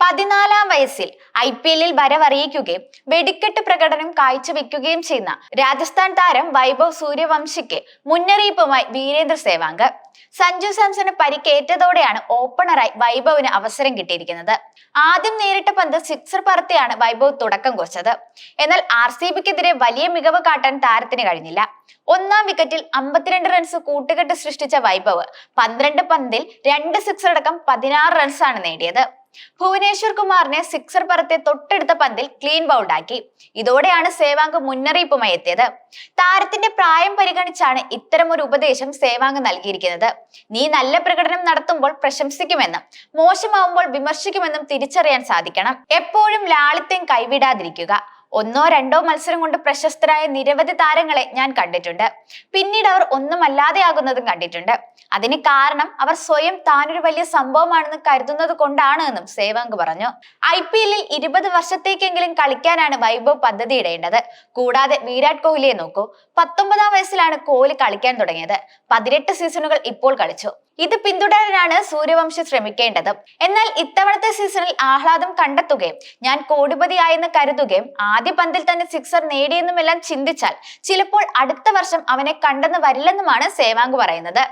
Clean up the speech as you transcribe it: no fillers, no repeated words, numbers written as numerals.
14-ാം വയസ്സിൽ IPL-ൽ വരവറിയിക്കുകയും വെടിക്കെട്ട് പ്രകടനം കാഴ്ചവെക്കുകയും ചെയ്യുന്ന രാജസ്ഥാൻ താരം വൈഭവ് സൂര്യവംശിക്ക് മുന്നറിയിപ്പുമായി വീരേന്ദർ സേവാഗ്. സഞ്ജു സാംസണ് പരിക്കേറ്റതോടെയാണ് ഓപ്പണറായി വൈഭവിന് അവസരം കിട്ടിയിരിക്കുന്നത്. ആദ്യം നേരിട്ട പന്ത് സിക്സർ പറത്തിയാണ് വൈഭവ് തുടക്കം കുറിച്ചത്. എന്നാൽ RCBക്കെതിരെ വലിയ മികവ് കാട്ടാൻ താരത്തിന് കഴിഞ്ഞില്ല. 1-ാം വിക്കറ്റിൽ 52 റൺസ് കൂട്ടുകെട്ട് സൃഷ്ടിച്ച വൈഭവ് 12 പന്തിൽ 2 സിക്സർ അടക്കം 16 റൺസാണ് നേടിയത്. ഭുവനേശ്വർ കുമാറിനെ സിക്സർ പറത്തെ തൊട്ടടുത്ത പന്തിൽ ക്ലീൻ ബൗൾഡാക്കി. ഇതോടെയാണ് സേവാഗ് മുന്നറിയിപ്പുമായി എത്തിയത്. താരത്തിന്റെ പ്രായം പരിഗണിച്ചാണ് ഇത്തരമൊരു ഉപദേശം സേവാഗ് നൽകിയിരിക്കുന്നത്. നീ നല്ല പ്രകടനം നടത്തുമ്പോൾ പ്രശംസിക്കുമെന്നും മോശമാവുമ്പോൾ വിമർശിക്കുമെന്നും തിരിച്ചറിയാൻ സാധിക്കണം. എപ്പോഴും ലാളിത്യം കൈവിടാതിരിക്കുക. 1-2 മത്സരം കൊണ്ട് പ്രശസ്തരായ നിരവധി താരങ്ങളെ ഞാൻ കണ്ടിട്ടുണ്ട്. പിന്നീട് അവർ ഒന്നുമല്ലാതെയാകുന്നതും കണ്ടിട്ടുണ്ട്. അതിന് കാരണം അവർ സ്വയം താനൊരു വലിയ സംഭവമാണെന്ന് കരുതുന്നത് കൊണ്ടാണ് എന്നും സേവാഗ് പറഞ്ഞു. IPL-ൽ 20 വർഷത്തേക്കെങ്കിലും കളിക്കാനാണ് വൈഭവ് പദ്ധതിയിടേണ്ടത്. കൂടാതെ വിരാട് കോഹ്ലിയെ നോക്കൂ. 19-ാം വയസ്സിലാണ് കോഹ്ലി കളിക്കാൻ തുടങ്ങിയത്. 18 സീസണുകൾ ഇപ്പോൾ കളിച്ചു. ഇത് പിന്തുടരാനാണ് സൂര്യവംശി ശ്രമിക്കേണ്ടത്. എന്നാൽ ഇത്തവണത്തെ സീസണിൽ ആഹ്ലാദം കണ്ടെത്തുകയും ഞാൻ കോടിപതിയായെന്ന് കരുതുകയും ആദ്യ പന്തിൽ തന്നെ സിക്സർ നേടിയെന്നുമെല്ലാം ചിന്തിച്ചാൽ ചിലപ്പോൾ അടുത്ത വർഷം അവനെ കണ്ടെന്ന് വരില്ലെന്നുമാണ് സേവാഗ് പറയുന്നത്.